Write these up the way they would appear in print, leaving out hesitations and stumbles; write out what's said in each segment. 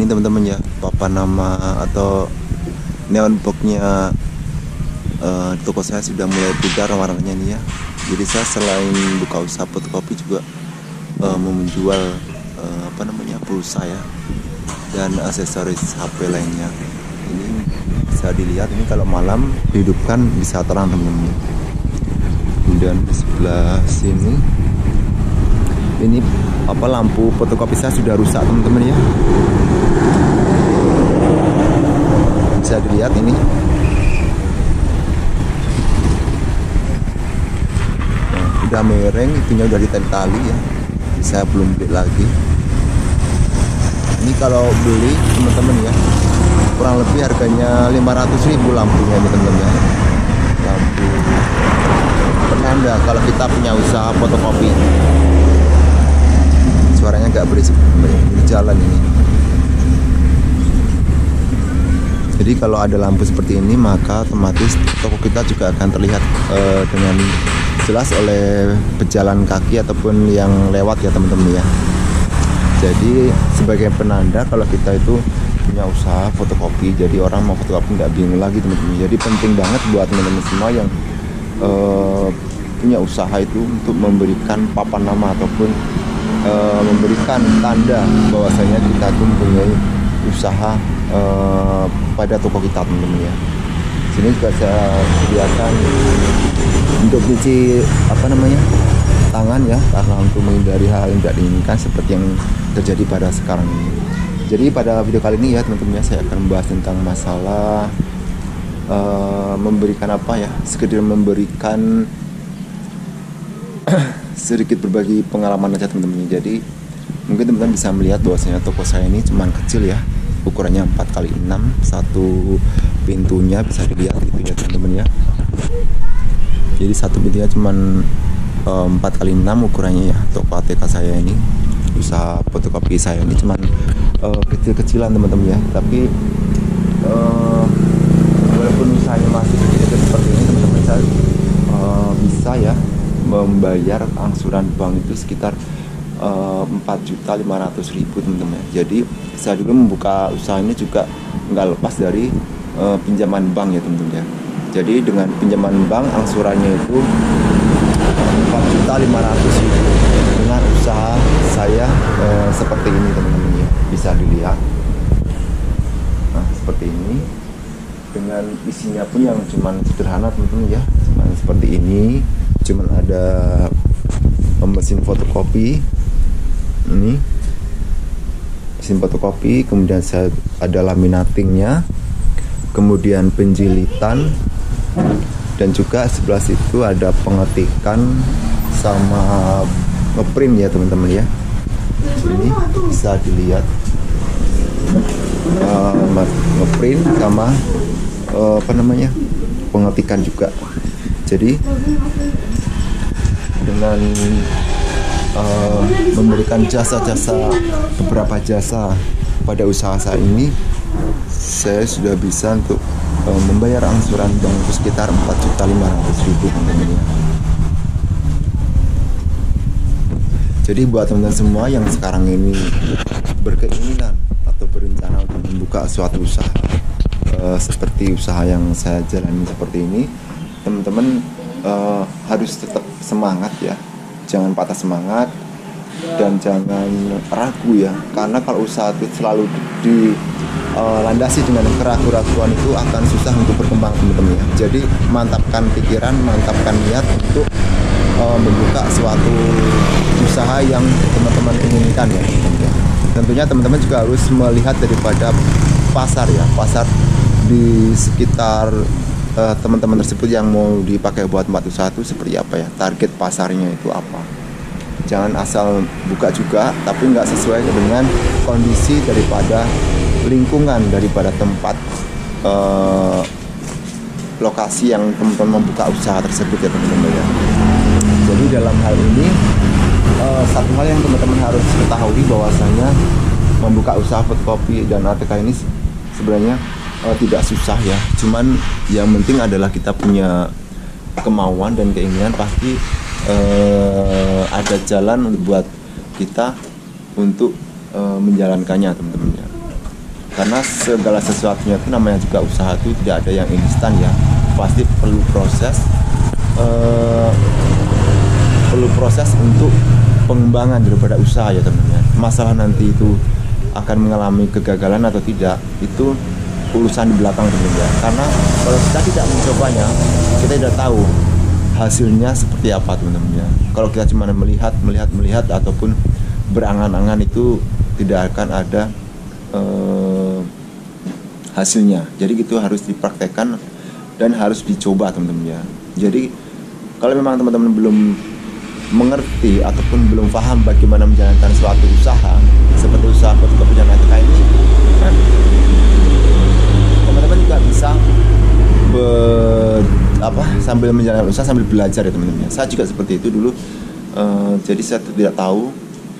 Ini teman-teman ya, papan nama atau neon boxnya toko saya sudah mulai pudar warnanya nih ya. Jadi saya selain buka usaha fotokopi juga menjual pulsa ya dan aksesoris HP lainnya. Ini bisa dilihat, ini kalau malam dihidupkan bisa terang teman-teman. Kemudian di sebelah sini ini lampu fotokopi saya sudah rusak teman-teman ya. Bisa dilihat ini. Udah mereng, itunya udah ditali ya. Saya belum beli lagi. Ini kalau beli teman-teman ya, kurang lebih harganya 500.000 lampunya ini teman-teman ya. Lampu penanda kalau kita punya usaha fotokopi. Suaranya nggak berisik, berjalan ini. Jadi kalau ada lampu seperti ini, maka otomatis toko kita juga akan terlihat dengan jelas oleh pejalan kaki ataupun yang lewat ya teman-teman ya. Jadi sebagai penanda kalau kita itu punya usaha fotokopi, jadi orang mau fotokopi nggak bingung lagi teman-teman. Jadi penting banget buat teman-teman semua yang punya usaha itu untuk memberikan papan nama ataupun memberikan tanda bahwasanya kita itu mempunyai usaha pada toko kita teman-teman ya. Sini juga saya sediakan untuk cuci tangan ya, karena untuk menghindari hal yang tidak diinginkan seperti yang terjadi pada sekarang ini. Jadi pada video kali ini ya teman-teman ya, saya akan membahas tentang masalah memberikan sekedar memberikan sedikit berbagi pengalaman aja teman-teman. Jadi mungkin teman-teman bisa melihat bahwasanya toko saya ini cuman kecil ya, ukurannya 4x6, satu pintunya bisa dilihat itu ya teman-teman ya. Jadi satu pintunya cuman 4x6 ukurannya ya. Toko ATK saya ini, usaha fotokopi saya ini cuman kecil-kecilan teman-teman ya. Tapi walaupun usahanya masih kecil seperti ini teman-teman, saya bisa ya membayar angsuran bank itu sekitar 4.500.000 teman-teman. Jadi saya dulu membuka usaha ini juga nggak lepas dari pinjaman bank ya teman-teman ya. Jadi dengan pinjaman bank angsurannya itu 4.500.000 dengan usaha saya seperti ini teman-teman ya, bisa dilihat. Nah seperti ini, dengan isinya pun yang cuman sederhana teman-teman ya, cuman seperti ini. Cuman ada mesin fotokopi ini, mesin fotokopi, kemudian saya ada laminatingnya, kemudian penjilitan, dan juga sebelah situ ada pengetikan sama ngeprint ya teman-teman ya. Ini bisa dilihat ngeprint sama pengetikan juga. Jadi dengan memberikan beberapa jasa pada usaha saya ini, saya sudah bisa untuk membayar angsuran bank itu sekitar 4.500.000 teman-teman. Jadi buat teman-teman semua yang sekarang ini berkeinginan atau berencana untuk membuka suatu usaha seperti usaha yang saya jalani seperti ini, teman-teman harus tetap semangat ya, jangan patah semangat dan jangan ragu ya, karena kalau usaha itu selalu dilandasi dengan keraguan-keraguan itu akan susah untuk berkembang teman-teman ya. Jadi mantapkan pikiran, mantapkan niat untuk membuka suatu usaha yang teman-teman inginkan ya teman-teman ya. Tentunya teman-teman juga harus melihat daripada pasar ya, pasar di sekitar teman-teman tersebut yang mau dipakai buat tempat usaha itu seperti apa ya, target pasarnya itu apa. Jangan asal buka juga tapi nggak sesuai dengan kondisi daripada lingkungan daripada tempat lokasi yang teman-teman membuka usaha tersebut ya teman-teman ya. Jadi dalam hal ini satu hal yang teman-teman harus ketahui bahwasanya membuka usaha fotokopi dan ATK ini sebenarnya tidak susah ya, cuman yang penting adalah kita punya kemauan dan keinginan, pasti ada jalan buat kita untuk menjalankannya teman-teman ya. karena segala sesuatunya itu namanya juga usaha itu tidak ada yang instan ya, pasti perlu proses untuk pengembangan daripada usaha ya teman-teman. Masalah nanti itu akan mengalami kegagalan atau tidak itu urusan di belakang teman-teman ya. Karena kalau kita tidak mencobanya, kita tidak tahu hasilnya seperti apa teman-teman ya. Kalau kita cuma melihat ataupun berangan-angan, itu tidak akan ada hasilnya. Jadi itu harus dipraktekkan dan harus dicoba teman-teman ya. Jadi kalau memang teman-teman belum mengerti ataupun belum paham bagaimana menjalankan suatu usaha seperti usaha fotokopi dan ATK ini, teman-teman juga bisa sambil menjalankan usaha sambil belajar ya teman-teman. Saya juga seperti itu dulu. Jadi saya tidak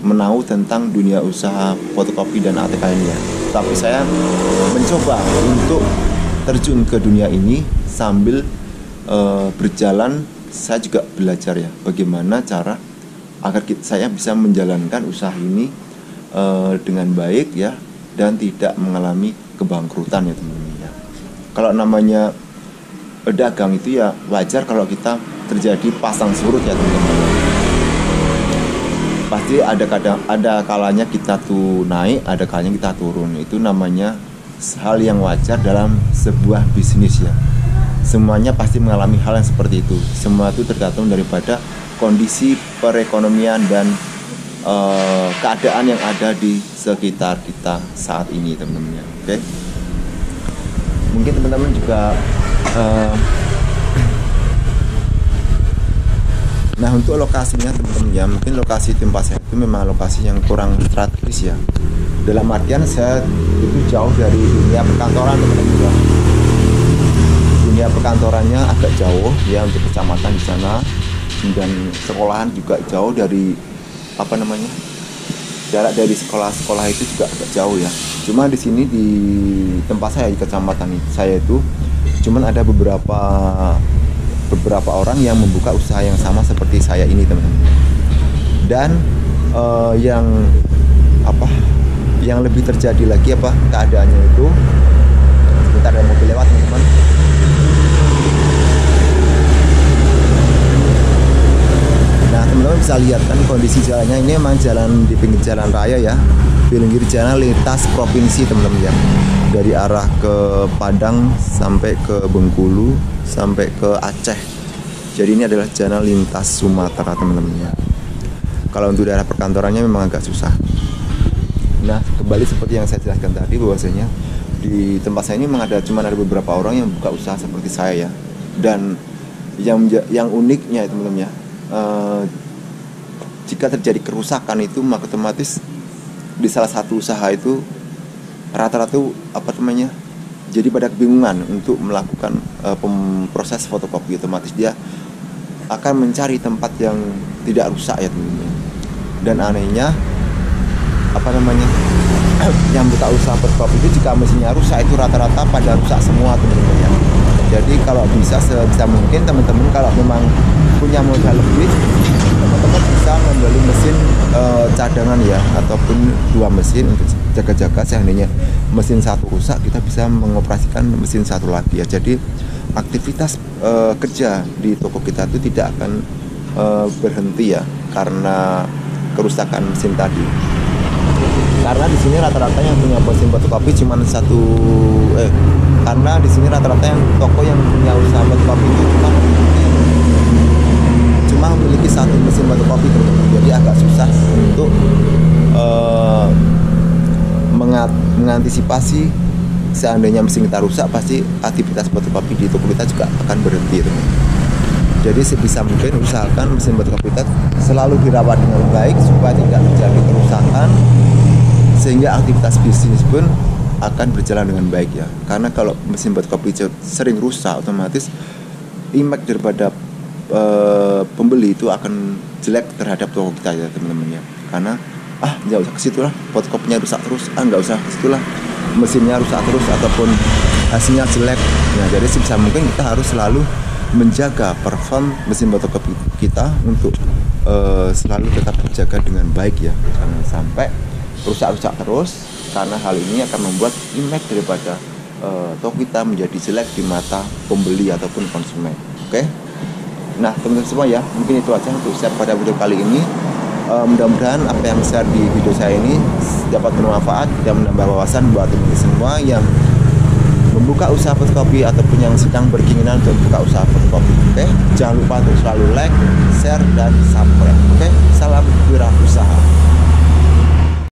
menahu tentang dunia usaha fotokopi dan ATK ini ya. Tapi saya mencoba untuk terjun ke dunia ini sambil berjalan. Saya juga belajar ya bagaimana cara agar saya bisa menjalankan usaha ini dengan baik ya, dan tidak mengalami kebangkrutan ya teman-teman ya. Kalau namanya dagang itu ya wajar kalau kita terjadi pasang surut ya teman-teman. Pasti ada kalanya kita tuh naik, ada kalanya kita turun. Itu namanya hal yang wajar dalam sebuah bisnis ya. Semuanya pasti mengalami hal yang seperti itu. Semua itu tergantung daripada kondisi perekonomian dan keadaan yang ada di sekitar kita saat ini teman-teman. Oke. Mungkin teman-teman juga nah untuk lokasinya teman-teman ya, mungkin lokasi tempat saya itu memang lokasi yang kurang strategis ya. Dalam artian saya itu jauh dari dunia perkantoran teman-teman ya. Dunia perkantorannya agak jauh ya untuk kecamatan di sana, dan sekolahan juga jauh dari jarak dari sekolah-sekolah itu juga agak jauh ya. Cuma di sini di tempat saya di kecamatan saya itu cuman ada beberapa orang yang membuka usaha yang sama seperti saya ini teman-teman. Dan yang lebih terjadi lagi keadaannya itu, sebentar ada mobil lewat teman-teman. Nah teman-teman bisa lihat kan kondisi jalannya, ini memang jalan di pinggir jalan raya ya, pinggir jalan lintas provinsi teman-teman ya, dari arah ke Padang sampai ke Bengkulu sampai ke Aceh. Jadi ini adalah jalan lintas Sumatera teman-teman ya. Kalau untuk daerah perkantorannya memang agak susah. Nah kembali seperti yang saya jelaskan tadi, bahwasanya di tempat saya ini memang cuma ada beberapa orang yang buka usaha seperti saya ya. Dan yang uniknya teman-teman ya, jika terjadi kerusakan itu maka otomatis di salah satu usaha itu rata-rata jadi pada kebingungan untuk melakukan proses fotokopi. Otomatis dia akan mencari tempat yang tidak rusak ya teman-teman. Dan anehnya yang buka usaha fotokopi itu jika mesinnya rusak itu rata-rata pada rusak semua teman-teman ya. Jadi kalau bisa sebisa mungkin teman-teman kalau memang punya modal lebih, teman-teman bisa membeli mesin cadangan ya, ataupun 2 mesin untuk jaga-jaga. Seandainya mesin satu rusak, kita bisa mengoperasikan mesin satu lagi ya. Jadi aktivitas kerja di toko kita itu tidak akan berhenti ya karena kerusakan mesin tadi. Karena di sini rata-rata yang punya mesin fotokopi cuma karena di sini rata-rata yang toko yang punya usaha fotokopi itu cuma memiliki satu mesin fotokopi teman-teman. Jadi agak susah untuk mengantisipasi seandainya mesin kita rusak, pasti aktivitas fotokopi di toko kita juga akan berhenti teman-teman. Jadi sebisa mungkin usahakan mesin fotokopi kita selalu dirawat dengan baik supaya tidak terjadi kerusakan, sehingga aktivitas bisnis pun akan berjalan dengan baik ya. Karena kalau mesin fotokopi sering rusak, otomatis impact daripada pembeli itu akan jelek terhadap toko kita ya teman-teman ya. Karena nggak usah ke situ lah, fotokopinya rusak terus, nggak usah ke situ lah, mesinnya rusak terus ataupun hasilnya jelek. Nah jadi sebisa mungkin kita harus selalu menjaga perform mesin fotokopi kita untuk selalu tetap terjaga dengan baik ya, jangan sampai rusak-rusak terus karena hal ini akan membuat image daripada toko kita menjadi jelek di mata pembeli ataupun konsumen. Oke. Nah, teman-teman semua ya, mungkin itu aja untuk share pada video kali ini. Mudah-mudahan apa yang share di video saya ini dapat bermanfaat dan menambah wawasan buat teman-teman semua yang membuka usaha fotokopi ataupun yang sedang berkeinginan untuk membuka usaha fotokopi. Oke, jangan lupa untuk selalu like, share, dan subscribe. Oke, salam wirausaha.